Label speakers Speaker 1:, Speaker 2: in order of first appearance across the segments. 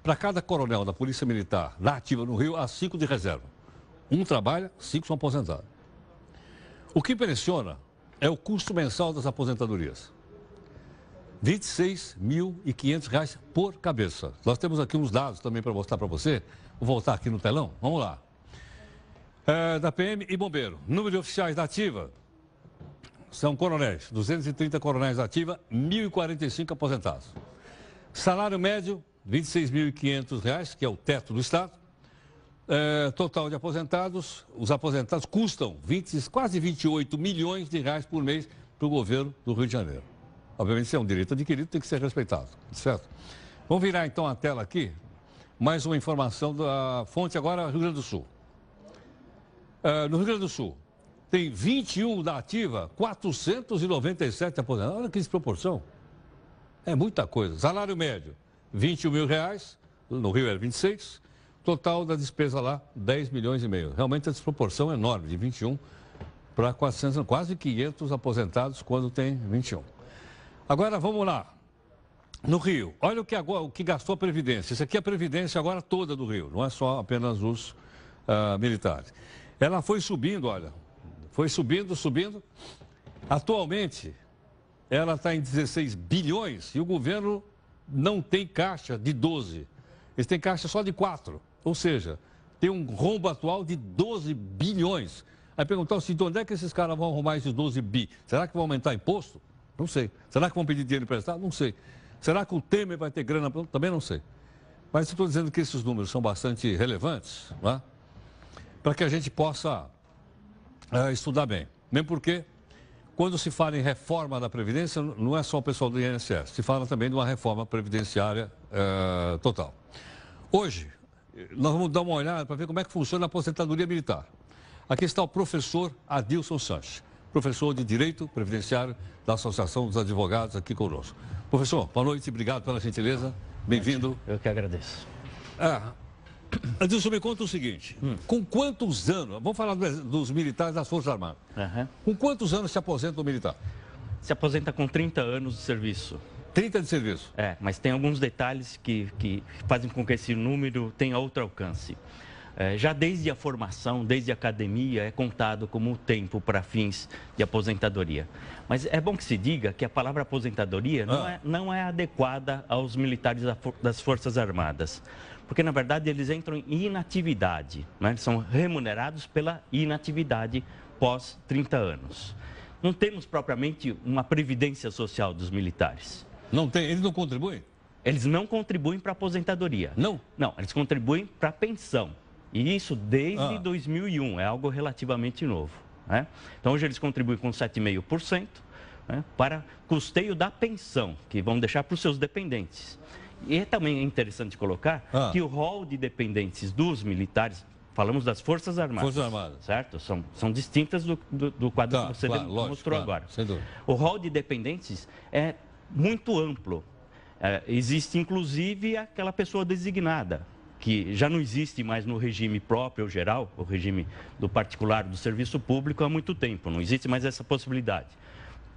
Speaker 1: Para cada coronel da Polícia Militar na ativa no Rio, há 5 de reserva. Um trabalha, 5 são aposentados. O que impressiona é o custo mensal das aposentadorias. R$ 26.500 por cabeça. Nós temos aqui uns dados também para mostrar para você. Vou voltar aqui no telão. Vamos lá. Da PM e bombeiro. Número de oficiais da ativa são coronéis. 230 coronéis da ativa, 1.045 aposentados. Salário médio, R$ 26.500, que é o teto do Estado. Total de aposentados, os aposentados custam quase 28 milhões de reais por mês para o governo do Rio de Janeiro. Obviamente, se é um direito adquirido, tem que ser respeitado, certo? Vamos virar então a tela aqui, mais uma informação da fonte agora, Rio Grande do Sul. No Rio Grande do Sul, tem 21 da ativa, 497 aposentados. Olha que desproporção. É muita coisa. Salário médio, R$ 21 mil, no Rio era 26. Total da despesa lá, 10 milhões e meio. Realmente a desproporção é enorme, de 21 para 400, quase 500 aposentados quando tem 21. Agora vamos lá. No Rio, olha o que gastou a Previdência. Isso aqui é a Previdência agora toda do Rio, não é só apenas os militares. Ela foi subindo, olha, foi subindo. Atualmente, ela está em 16 bilhões e o governo não tem caixa de 12. Eles têm caixa só de 4. Ou seja, tem um rombo atual de 12 bilhões. Aí perguntar o seguinte, onde é que esses caras vão arrumar esses 12 bi? Será que vão aumentar imposto? Não sei. Será que vão pedir dinheiro emprestado? Não sei. Será que o Temer vai ter grana? Também não sei. Mas estou dizendo que esses números são bastante relevantes, não é? Para que a gente possa estudar bem. Mesmo porque, quando se fala em reforma da Previdência, não é só o pessoal do INSS, se fala também de uma reforma previdenciária total. Hoje, nós vamos dar uma olhada para ver como é que funciona a aposentadoria militar. Aqui está o professor Adilson Sanches, professor de Direito Previdenciário da Associação dos Advogados aqui conosco. Professor, boa noite, obrigado pela gentileza, bem-vindo.
Speaker 2: Eu que agradeço.
Speaker 1: Adilson, me conta o seguinte, com quantos anos, vamos falar dos militares das Forças Armadas, com quantos anos se aposenta o militar?
Speaker 2: Se aposenta com 30 anos de serviço.
Speaker 1: 30 de serviço?
Speaker 2: Mas tem alguns detalhes que fazem com que esse número tenha outro alcance. Já desde a formação, desde a academia, é contado como tempo para fins de aposentadoria. Mas é bom que se diga que a palavra aposentadoria não é adequada aos militares das Forças Armadas. Porque, na verdade, eles entram em inatividade, né? Eles são remunerados pela inatividade pós 30 anos. Não temos propriamente uma previdência social dos militares.
Speaker 1: Não tem? Eles não contribuem?
Speaker 2: Eles não contribuem para a aposentadoria.
Speaker 1: Não?
Speaker 2: Não, eles contribuem para a pensão. E isso desde 2001, é algo relativamente novo, né? Então, hoje eles contribuem com 7,5%, né, para custeio da pensão, que vão deixar para os seus dependentes. E também é interessante colocar que o rol de dependentes dos militares, falamos das Forças Armadas, certo? São distintas do quadro que você mostrou agora.
Speaker 1: Sem dúvida.
Speaker 2: O rol de dependentes é muito amplo. Existe, inclusive, aquela pessoa designada, que já não existe mais no regime próprio ou geral, o regime do particular, do serviço público, há muito tempo. Não existe mais essa possibilidade.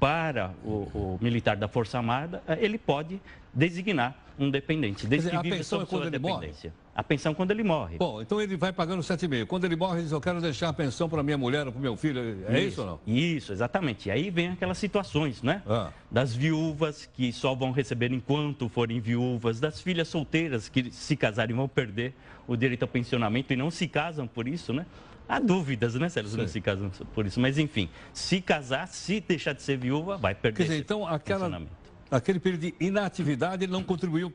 Speaker 2: Para o militar da Força Armada, ele pode designar um dependente, desde que vive sob sua dependência. A pensão quando ele morre.
Speaker 1: Bom, então ele vai pagando 7,5. Quando ele morre, ele diz, eu quero deixar a pensão para minha mulher ou para o meu filho. Isso ou não?
Speaker 2: Isso, exatamente. E aí vem aquelas situações, né? Das viúvas que só vão receber enquanto forem viúvas, das filhas solteiras que se casarem vão perder o direito ao pensionamento e não se casam por isso, né? Há dúvidas, né, se elas não se casam por isso. Mas, enfim, se casar, se deixar de ser viúva, vai perder.
Speaker 1: Quer dizer, então, aquele período de inatividade, ele não contribuiu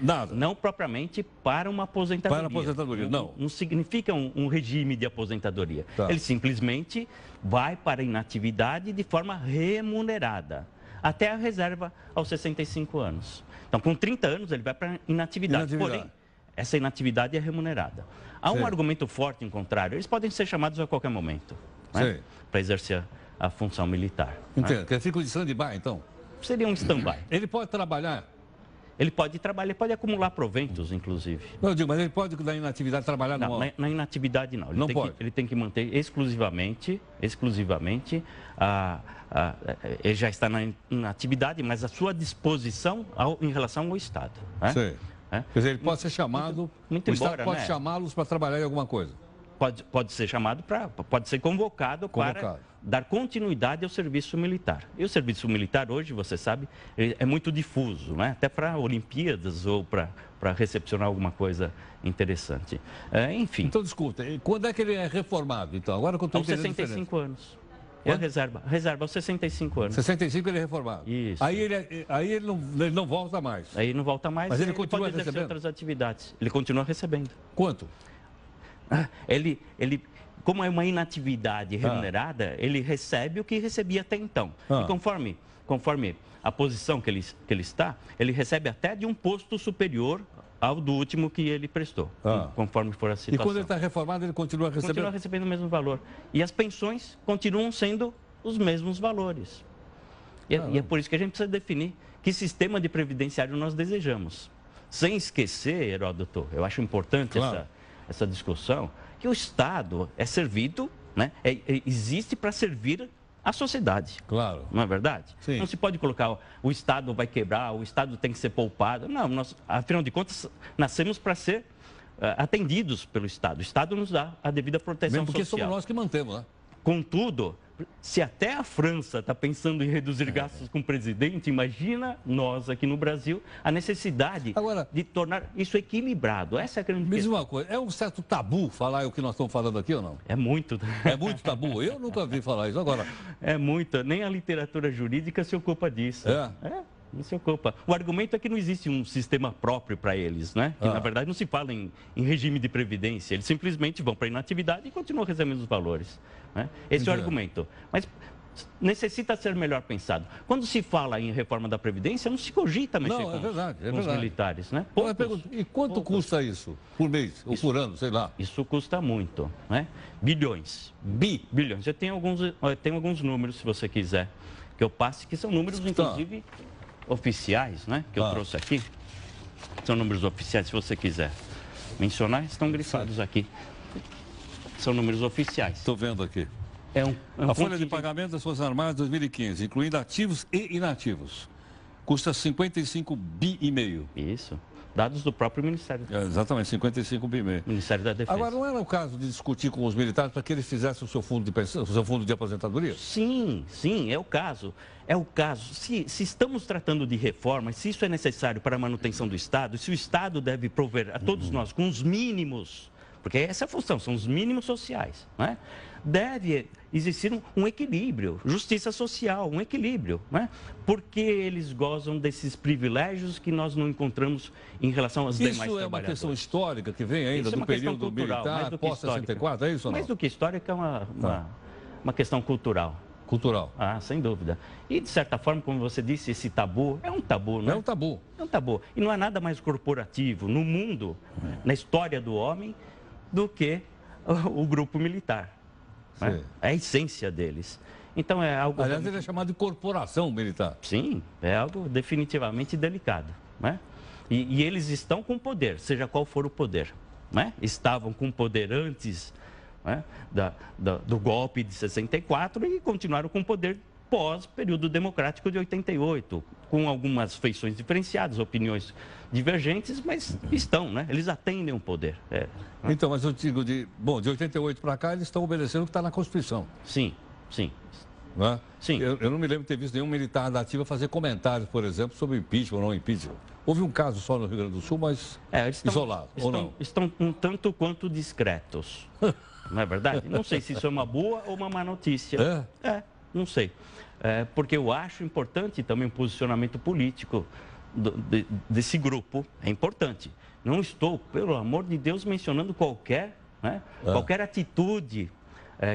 Speaker 1: nada?
Speaker 2: Não propriamente para uma aposentadoria.
Speaker 1: Para a aposentadoria, não.
Speaker 2: Não significa um regime de aposentadoria. Ele simplesmente vai para a inatividade de forma remunerada, até a reserva aos 65 anos. Então, com 30 anos, ele vai para a inatividade. Porém, essa inatividade é remunerada. Há um argumento forte em contrário. Eles podem ser chamados a qualquer momento, né, para exercer a função militar.
Speaker 1: Entendo. Que fica de stand-by, então?
Speaker 2: Seria um stand-by.
Speaker 1: Ele pode trabalhar?
Speaker 2: Ele pode trabalhar, ele pode acumular proventos, inclusive.
Speaker 1: Não, eu digo, mas ele pode, na inatividade, trabalhar
Speaker 2: não, na inatividade, não.
Speaker 1: Não pode.
Speaker 2: Ele tem que manter exclusivamente, ele já está na inatividade, mas a sua disposição em relação ao Estado. Né? Né?
Speaker 1: Quer dizer, ele pode ser chamado,
Speaker 2: muito
Speaker 1: o Estado
Speaker 2: embora,
Speaker 1: pode
Speaker 2: né?
Speaker 1: chamá-los para trabalhar em alguma coisa.
Speaker 2: Pode ser chamado pode ser convocado para dar continuidade ao serviço militar. E o serviço militar hoje, você sabe, é muito difuso, né? Até para Olimpíadas ou para recepcionar alguma coisa interessante. Enfim.
Speaker 1: Então, desculpa, quando é que ele é reformado? Então, agora que eu estou entendendo.
Speaker 2: Aos 65 anos. É a reserva aos 65 anos.
Speaker 1: 65 ele é reformado.
Speaker 2: Isso.
Speaker 1: Aí ele não volta mais.
Speaker 2: Aí não volta mais.
Speaker 1: Mas ele continua
Speaker 2: pode exercer
Speaker 1: recebendo?
Speaker 2: outras atividades. Ele continua recebendo.
Speaker 1: Quanto?
Speaker 2: Como é uma inatividade remunerada, ele recebe o que recebia até então. E conforme a posição que ele está, ele recebe até de um posto superior ao do último que ele prestou, conforme for a situação.
Speaker 1: E quando ele está reformado, ele continua recebendo?
Speaker 2: Continua recebendo o mesmo valor. E as pensões continuam sendo os mesmos valores. E é por isso que a gente precisa definir que sistema de previdenciário nós desejamos. Sem esquecer, Heródoto, eu acho importante essa discussão, que o Estado é servido, né? Existe para servir a sociedade.
Speaker 1: Claro.
Speaker 2: Não é verdade?
Speaker 1: Sim.
Speaker 2: Não se pode colocar o Estado vai quebrar, o Estado tem que ser poupado. Não, afinal de contas, nascemos para ser atendidos pelo Estado. O Estado nos dá a devida proteção
Speaker 1: Mesmo porque
Speaker 2: social.
Speaker 1: somos nós que mantemos, né?
Speaker 2: Contudo, se até a França está pensando em reduzir gastos com o presidente, imagina nós aqui no Brasil a necessidade de tornar isso equilibrado. Essa é a grande questão.
Speaker 1: Mesma coisa, é um certo tabu falar o que nós estamos falando aqui ou não?
Speaker 2: É muito.
Speaker 1: É muito tabu. Eu nunca vi falar isso agora.
Speaker 2: É muito. Nem a literatura jurídica se ocupa disso. Não se ocupa. O argumento é que não existe um sistema próprio para eles, né? Que, na verdade, não se fala em regime de previdência. Eles simplesmente vão para a inatividade e continuam recebendo os valores. Né? Esse é o argumento. Mas necessita ser melhor pensado. Quando se fala em reforma da Previdência, não se cogita mexer com os militares, né?
Speaker 1: E quanto custa isso? Por mês ou por ano, sei lá?
Speaker 2: Isso custa muito, né? Bilhões. Bilhões. Eu tenho alguns números, se você quiser, que eu passe, que são números, inclusive, oficiais, né? Que eu trouxe aqui. São números oficiais, se você quiser mencionar, estão grifados aqui. São números oficiais.
Speaker 1: Estou vendo aqui. A folha de pagamento das Forças Armadas 2015, incluindo ativos e inativos, custa 55,5 bi.
Speaker 2: Isso. Dados do próprio Ministério.
Speaker 1: Exatamente, 55,5 bi.
Speaker 2: Ministério da Defesa.
Speaker 1: Agora, não era o caso de discutir com os militares para que eles fizessem o seu fundo de pensão, o seu fundo de aposentadoria?
Speaker 2: Sim, é o caso. É o caso. Se estamos tratando de reforma, se isso é necessário para a manutenção do Estado, se o Estado deve prover a todos nós com os mínimos, porque essa é a função, são os mínimos sociais, né? Deve existir um equilíbrio, justiça social, um equilíbrio, né? Porque eles gozam desses privilégios que nós não encontramos em relação aos demais trabalhadores.
Speaker 1: Isso é uma questão histórica que vem ainda do período militar, pós-64, é isso ou não?
Speaker 2: Mais do que histórica, é uma questão cultural.
Speaker 1: Cultural.
Speaker 2: Sem dúvida. E, de certa forma, como você disse, esse tabu é um tabu, né?
Speaker 1: É um tabu.
Speaker 2: É um tabu. E não há nada mais corporativo no mundo, na história do homem, do que o grupo militar. Né? É a essência deles. Então, é algo...
Speaker 1: Aliás, ele é chamado de corporação militar.
Speaker 2: Sim, é algo definitivamente delicado, né? E eles estão com poder, seja qual for o poder, né? Estavam com poder antes, né, do golpe de 64 e continuaram com poder pós-período democrático de 88, com algumas feições diferenciadas, opiniões divergentes, mas estão, né? Eles atendem o poder.
Speaker 1: Então, mas eu digo de 88 para cá, eles estão obedecendo o que está na Constituição.
Speaker 2: Sim.
Speaker 1: Não é?
Speaker 2: Sim.
Speaker 1: Eu não me lembro de ter visto nenhum militar da ativa fazer comentários, por exemplo, sobre impeachment ou não impeachment. Houve um caso só no Rio Grande do Sul, mas isolado, ou não?
Speaker 2: Estão um tanto quanto discretos, não é verdade? Não sei se isso é uma boa ou uma má notícia. Não sei. Porque eu acho importante também o posicionamento político desse grupo. É importante. Não estou, pelo amor de Deus, mencionando qualquer atitude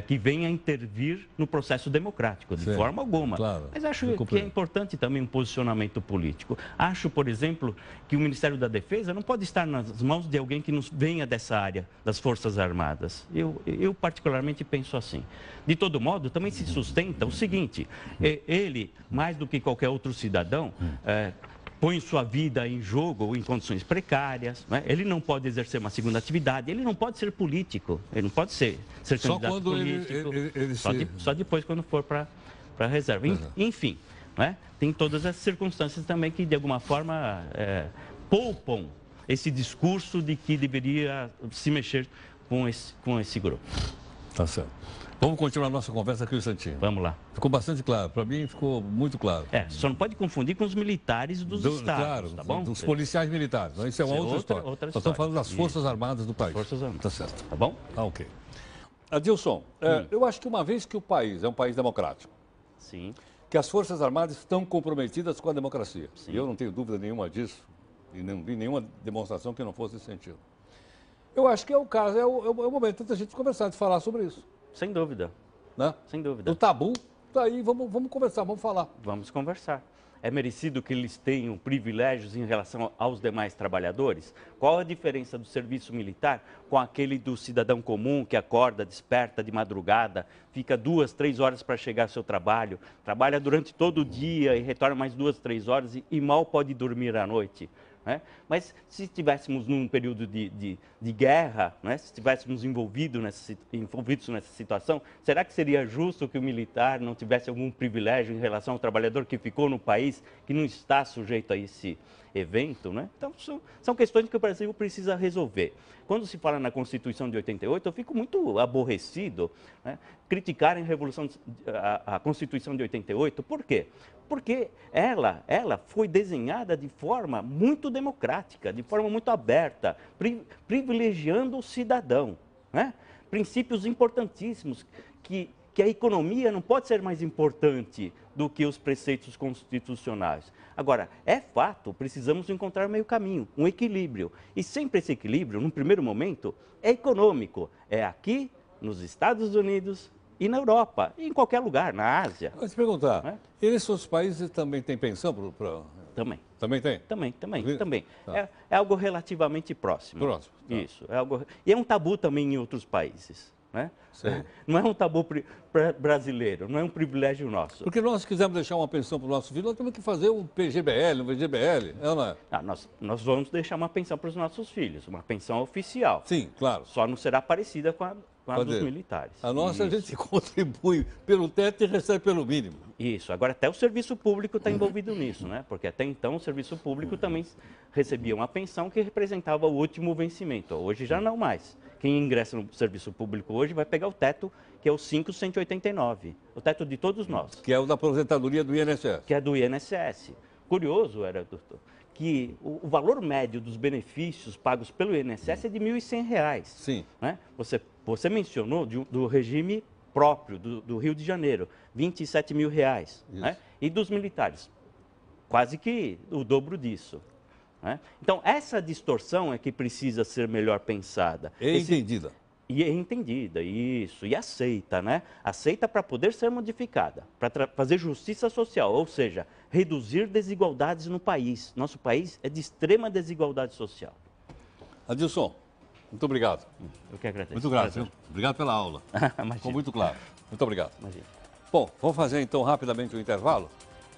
Speaker 2: que venha intervir no processo democrático, de forma alguma.
Speaker 1: Claro,
Speaker 2: mas acho que é importante também um posicionamento político. Acho, por exemplo, que o Ministério da Defesa não pode estar nas mãos de alguém que nos venha dessa área das Forças Armadas. Eu particularmente penso assim. De todo modo, também se sustenta o seguinte, ele, mais do que qualquer outro cidadão, põe sua vida em jogo em condições precárias, né? Ele não pode exercer uma segunda atividade, ele não pode ser político, ele não pode ser candidato político. Só depois quando for para a reserva. Enfim, né? Tem todas essas circunstâncias também que, de alguma forma, poupam esse discurso de que deveria se mexer com esse grupo.
Speaker 1: Tá certo. Vamos continuar a nossa conversa aqui, Santinho.
Speaker 2: Vamos lá.
Speaker 1: Ficou bastante claro. Para mim, ficou muito claro.
Speaker 2: Só não pode confundir com os militares dos estados,
Speaker 1: claro,
Speaker 2: tá bom?
Speaker 1: Dos policiais militares. Isso é uma outra história. Nós estamos falando das Forças Armadas do país.
Speaker 2: Forças Armadas.
Speaker 1: Tá certo.
Speaker 2: Tá bom?
Speaker 1: Ah, ok. Adilson, eu acho que uma vez que o país é um país democrático,
Speaker 2: Sim.
Speaker 1: que as Forças Armadas estão comprometidas com a democracia.
Speaker 2: Sim.
Speaker 1: E eu não tenho dúvida nenhuma disso, e não vi nenhuma demonstração que não fosse nesse sentido. Eu acho que é o caso, é o momento da gente conversar, de falar sobre isso.
Speaker 2: Sem dúvida.
Speaker 1: Né?
Speaker 2: Sem dúvida.
Speaker 1: O tabu, tá aí, vamos conversar, vamos falar.
Speaker 2: Vamos conversar. É merecido que eles tenham privilégios em relação aos demais trabalhadores? Qual a diferença do serviço militar com aquele do cidadão comum que acorda, desperta de madrugada, fica 2, 3 horas para chegar ao seu trabalho, trabalha durante todo o dia e retorna mais 2, 3 horas e mal pode dormir à noite? Né? Mas se estivéssemos num período de guerra, né? Se estivéssemos envolvidos nessa situação, será que seria justo que o militar não tivesse algum privilégio em relação ao trabalhador que ficou no país, que não está sujeito a esse evento? Né? Então, são questões que o Brasil precisa resolver. Quando se fala na Constituição de 88, eu fico muito aborrecido, né? Criticarem a Constituição de 88. Por quê? Porque ela foi desenhada de forma muito democrática, de forma muito aberta, privilegiando o cidadão. Né? Princípios importantíssimos que a economia não pode ser mais importante do que os preceitos constitucionais. Agora, é fato, precisamos encontrar meio caminho, um equilíbrio. E sempre esse equilíbrio, num primeiro momento, é econômico. É aqui, nos Estados Unidos e na Europa, e em qualquer lugar, na Ásia.
Speaker 1: Vou te perguntar, esses outros países também têm pensão?
Speaker 2: Também.
Speaker 1: Também tem?
Speaker 2: Também.
Speaker 1: Tá.
Speaker 2: É algo relativamente próximo.
Speaker 1: Próximo. Tá.
Speaker 2: Isso. E é um tabu também em outros países. Né? Não é um tabu brasileiro, não é um privilégio nosso.
Speaker 1: Porque nós quisermos deixar uma pensão para os nossos filhos, nós temos que fazer um PGBL, um VGBL, não é?
Speaker 2: Nós vamos deixar uma pensão para os nossos filhos, uma pensão oficial.
Speaker 1: Sim, claro.
Speaker 2: Só não será parecida com a dos militares.
Speaker 1: A nossa, a gente contribui pelo teto e recebe pelo mínimo.
Speaker 2: Isso. Agora, até o serviço público está envolvido nisso, né? Porque até então o serviço público também recebia uma pensão que representava o último vencimento. Hoje já não mais. Quem ingressa no serviço público hoje vai pegar o teto, que é o 5.189, o teto de todos nós.
Speaker 1: Que é o da aposentadoria do INSS.
Speaker 2: Que é do INSS. Curioso, doutor, que o valor médio dos benefícios pagos pelo INSS é de R$ 1.100.
Speaker 1: Sim.
Speaker 2: Né? Você mencionou do regime próprio do Rio de Janeiro, R$ 27.000. Né? E dos militares, quase que o dobro disso. Né? Então, essa distorção é que precisa ser melhor pensada.
Speaker 1: Entendida.
Speaker 2: E é entendida, isso. E aceita, né? Aceita para poder ser modificada, para fazer justiça social, ou seja, reduzir desigualdades no país. Nosso país é de extrema desigualdade social.
Speaker 1: Adilson, muito obrigado.
Speaker 2: Eu que agradeço.
Speaker 1: Muito grato, viu? Obrigado pela aula. Ficou muito claro. Muito obrigado.
Speaker 2: Imagina.
Speaker 1: Bom, vamos fazer então rapidamente o intervalo.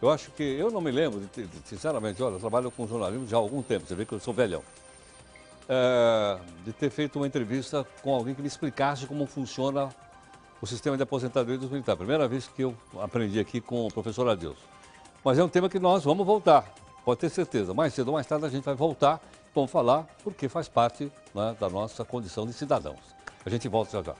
Speaker 1: Eu acho que, eu não me lembro, sinceramente, olha, eu trabalho com jornalismo já há algum tempo, você vê que eu sou velhão, de ter feito uma entrevista com alguém que me explicasse como funciona o sistema de aposentadoria dos militares. Primeira vez que eu aprendi aqui com o professor Adilson. Mas é um tema que nós vamos voltar, pode ter certeza. Mais cedo ou mais tarde a gente vai voltar, vamos falar, porque faz parte, né, da nossa condição de cidadãos. A gente volta já já.